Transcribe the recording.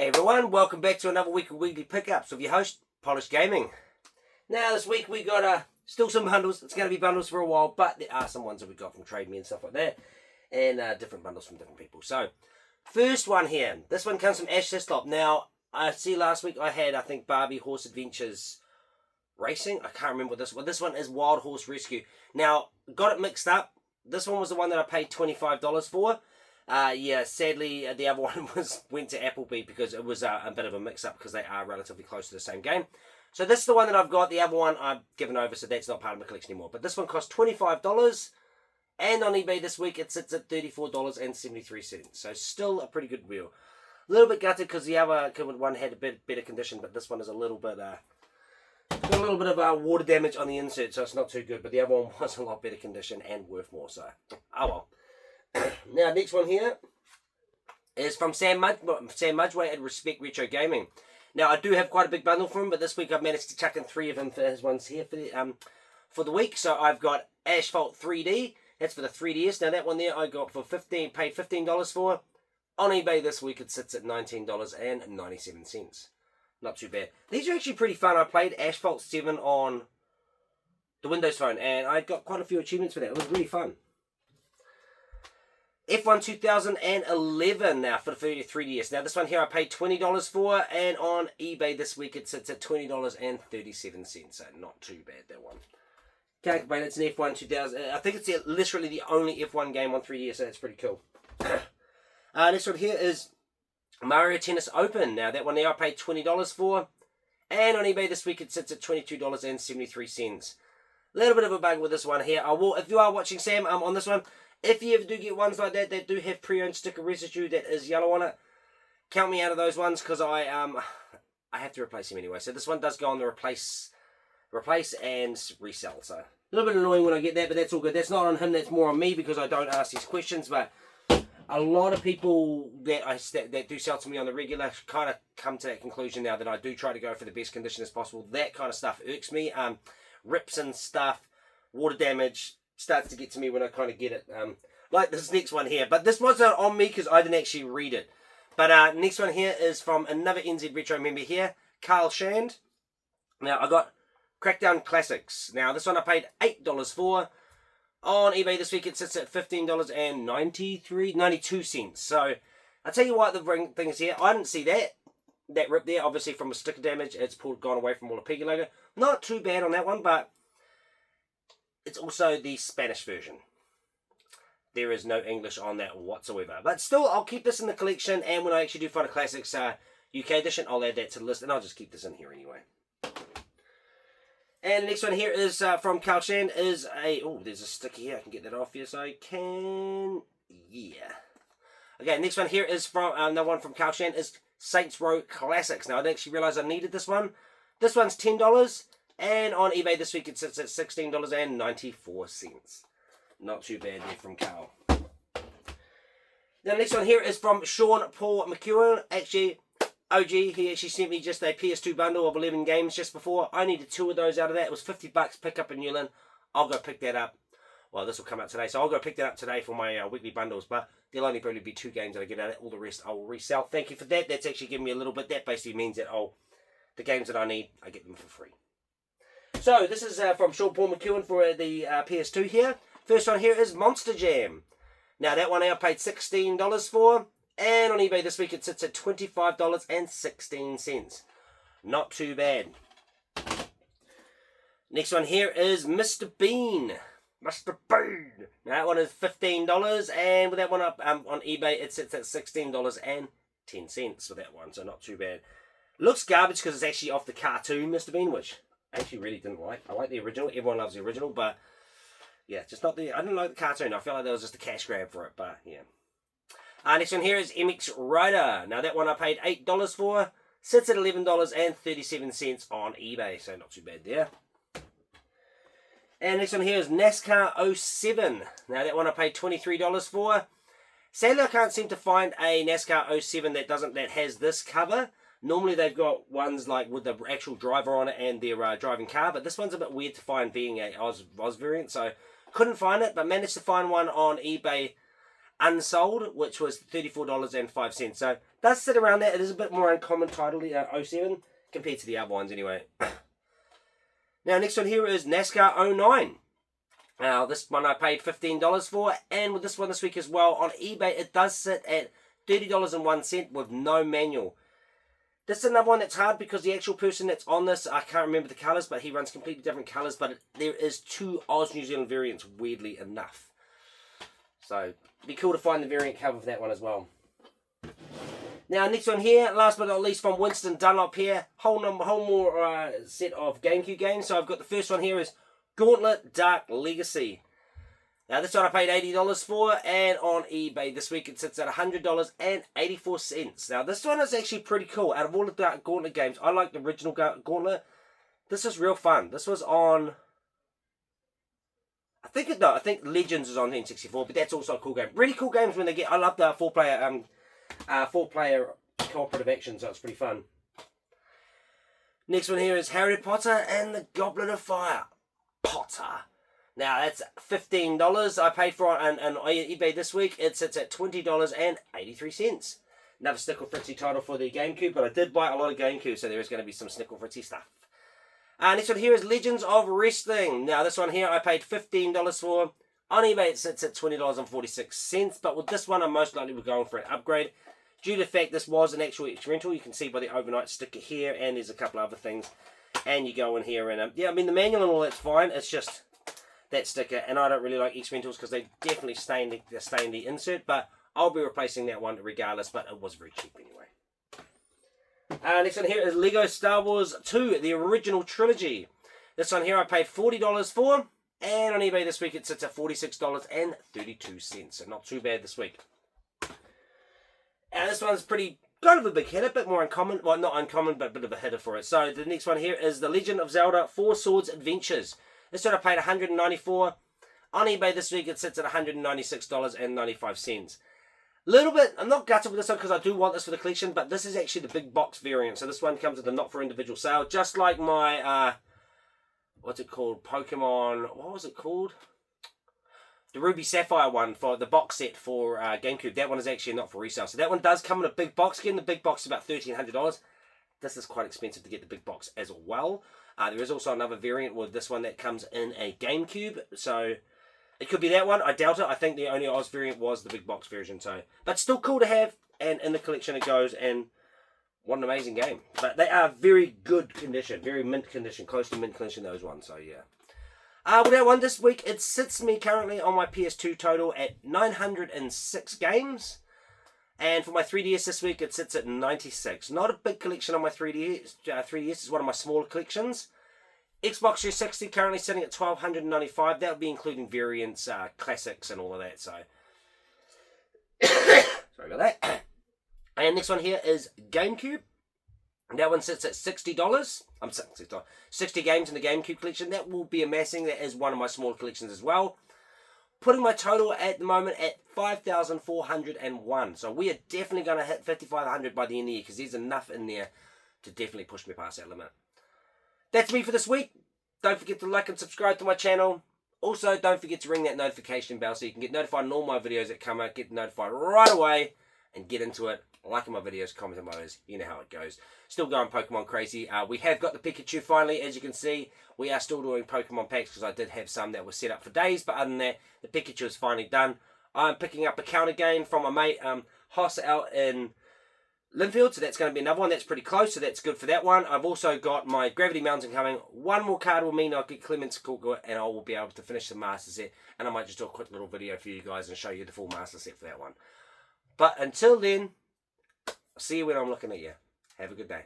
Hey everyone, welcome back to another week of Weekly Pickups with your host, Polished Gaming. Now this week we got still some bundles. It's going to be bundles for a while, but there are some ones that we got from Trade Me and stuff like that. And different bundles from different people. So, first one here. This one comes from Asphalt. Now, I see last week I had, I think, Barbie Horse Adventures Racing. I can't remember what this one. This one is Wild Horse Rescue. Now, got it mixed up. This one was the one that I paid $25 for. Yeah, sadly, the other one went to Applebee because it was a bit of a mix-up because they are relatively close to the same game. So this is the one that I've got. The other one I've given over, so that's not part of my collection anymore. But this one cost $25, and on eBay this week it sits at $34.73. So still a pretty good deal. A little bit gutted because the other one had a bit better condition, but this one is a little bit got a little bit of water damage on the insert, so it's not too good. But the other one was a lot better condition and worth more. So oh well. Now, next one here is from Sam Mudgeway at Respect Retro Gaming. Now, I do have quite a big bundle for him, but this week I've managed to chuck in 3 of him for his ones here for the week. So I've got Asphalt 3D. That's for the 3DS. Now, that one there I got for paid $15 for. On eBay this week it sits at $19.97. Not too bad. These are actually pretty fun. I played Asphalt 7 on the Windows Phone, and I got quite a few achievements for that. It was really fun. F1 2011 now for the 3DS. Now this one here I paid $20 for, and on eBay this week it sits at $20.37. So not too bad, that one. Can't complain, it's an F1 2000. I think it's literally the only F1 game on 3DS, so that's pretty cool. This one here is Mario Tennis Open. Now that one there I paid $20 for, and on eBay this week it sits at $22.73. A little bit of a bug with this one here. I will, if you are watching Sam, on this one, if you ever do get ones like that do have pre-owned sticker residue that is yellow on it, count me out of those ones because I have to replace them anyway. So this one does go on the replace and resell. So a little bit annoying when I get that, but that's all good. That's not on him, that's more on me because I don't ask these questions. But a lot of people that do sell to me on the regular kind of come to that conclusion now that I do try to go for the best condition as possible. That kind of stuff irks me. Rips and stuff, water damage starts to get to me when I kind of get it. Like this next one here. But this was not on me because I didn't actually read it. But next one here is from another NZ Retro member here, Carl Shand. Now, I got Crackdown Classics. Now, this one I paid $8 for. On eBay this week, it sits at $15.92. So, I'll tell you what the thing is here. I didn't see that rip there. Obviously, from a sticker damage, it's gone away from all the Piggy logo. Not too bad on that one, but it's also the Spanish version. There is no English on that whatsoever. But still, I'll keep this in the collection. And when I actually do find a Classics UK edition, I'll add that to the list. And I'll just keep this in here anyway. And the next one here is from Carl Shan. Is a... Oh, there's a sticker here. I can get that off. Yes, I can. Yeah. Okay, next one here is from... another one from Carl Shan is Saints Row Classics. Now, I didn't actually realise I needed this one. This one's $10. And on eBay this week it sits at $16.94. Not too bad there from Carl. The next one here is from Sean Paul McEwen. Actually, OG, he actually sent me just a PS2 bundle of 11 games just before. I needed 2 of those out of that. It was $50 pick up in Newland. I'll go pick that up. Well, this will come out today, so I'll go pick that up today for my weekly bundles. But there'll only probably be 2 games that I get out of it. All the rest I will resell. Thank you for that. That's actually giving me a little bit. That basically means that the games that I need, I get them for free. So, this is from Sean Paul McEwen for the PS2 here. First one here is Monster Jam. Now, that one I paid $16 for. And on eBay this week it sits at $25.16. Not too bad. Next one here is Mr. Bean. Mr. Bean. Now, that one is $15. And with that one up on eBay it sits at $16.10 for that one. So, not too bad. Looks garbage because it's actually off the cartoon Mr. Bean, which I actually really didn't like. I like the original. Everyone loves the original, but yeah, just not the... I didn't like the cartoon. I felt like that was just a cash grab for it, but yeah. Next one here is MX Rider. Now, that one I paid $8 for. Sits at $11.37 on eBay, so not too bad there. And next one here is NASCAR 07. Now, that one I paid $23 for. Sadly, I can't seem to find a NASCAR 07 that has this cover. Normally they've got ones like with the actual driver on it and their driving car, but this one's a bit weird to find being a Oz variant, so couldn't find it, but managed to find one on eBay unsold, which was $34.05. So it does sit around that. It is a bit more uncommon title, 07, compared to the other ones anyway. Now, next one here is NASCAR 09. Now, this one I paid $15 for, and with this one this week as well, on eBay, it does sit at $30.01 with no manual. This is another one that's hard because the actual person that's on this, I can't remember the colours, but he runs completely different colours, but there is 2 Oz New Zealand variants, weirdly enough. So, it'd be cool to find the variant cover for that one as well. Now, next one here, last but not least, from Winston Dunlop here, whole more set of GameCube games. So, I've got the first one here is Gauntlet Dark Legacy. Now, this one I paid $80 for, and on eBay this week it sits at $100.84. Now, this one is actually pretty cool. Out of all the Dark Gauntlet games, I like the original Gauntlet. This is real fun. This was on, I think Legends is on N64, but that's also a cool game. Really cool games when they get. I love the four-player cooperative action, so it's pretty fun. Next one here is Harry Potter and the Goblet of Fire. Potter. Now, that's $15 I paid for it on eBay this week. It sits at $20.83. Another Snickle Fritzy title for the GameCube, but I did buy a lot of GameCube, so there is going to be some Snickle Fritzy stuff. Next one here is Legends of Wrestling. Now, this one here I paid $15 for. On eBay, it sits at $20.46, but with this one, I'm most likely going for an upgrade. Due to the fact this was an actual rental, you can see by the overnight sticker here, and there's a couple other things. And you go in here, and yeah, I mean, the manual and all that's fine. It's just that sticker, and I don't really like X-Rentals because they definitely stain the insert, but I'll be replacing that one regardless, but it was very cheap anyway. Next one here is Lego Star Wars 2, the original trilogy. This one here I paid $40 for, and on eBay this week it sits at $46.32, so not too bad this week. And this one's pretty, kind of a big hitter, a bit more uncommon, well not uncommon, but a bit of a hitter for it. So the next one here is The Legend of Zelda 4 Swords Adventures. This one I paid $194. On eBay this week it sits at $196.95. Little bit, I'm not gutted with this one because I do want this for the collection, but this is actually the big box variant. So this one comes with a not for individual sale, just like my, what's it called? Pokemon, what was it called? The Ruby Sapphire one for the box set for GameCube. That one is actually not for resale. So that one does come in a big box. Again, the big box is about $1,300. This is quite expensive to get the big box as well. There is also another variant with this one that comes in a GameCube. So it could be that one. I doubt it. I think the only Oz variant was the big box version. So, but still cool to have. And in the collection it goes. And what an amazing game. But they are very good condition. Very mint condition. Close to mint condition, those ones. So yeah. With that one this week, it sits me currently on my PS2 total at 906 games. And for my 3DS this week, it sits at 96. Not a big collection on my 3DS. 3DS is one of my smaller collections. Xbox 360 currently sitting at 1,295. That would be including variants, classics, and all of that. So, sorry about that. And next one here is GameCube. That one sits at $60. I'm saying $60. 60 games in the GameCube collection. That will be amassing. That is one of my smaller collections as well. Putting my total at the moment at 5,401. So we are definitely going to hit 5,500 by the end of the year because there's enough in there to definitely push me past that limit. That's me for this week. Don't forget to like and subscribe to my channel. Also, don't forget to ring that notification bell so you can get notified on all my videos that come out. Get notified right away and get into it. Liking my videos, commenting my videos. You know how it goes. Still going Pokemon crazy. We have got the Pikachu finally, as you can see. We are still doing Pokemon packs because I did have some that were set up for days. But other than that, the Pikachu is finally done. I'm picking up a counter game from my mate Hoss out in Linfield. So that's going to be another one. That's pretty close. So that's good for that one. I've also got my Gravity Mountain coming. One more card will mean I'll get Clement's Cool and I will be able to finish the Master Set. And I might just do a quick little video for you guys and show you the full Master Set for that one. But until then, I'll see you when I'm looking at you. Have a good day.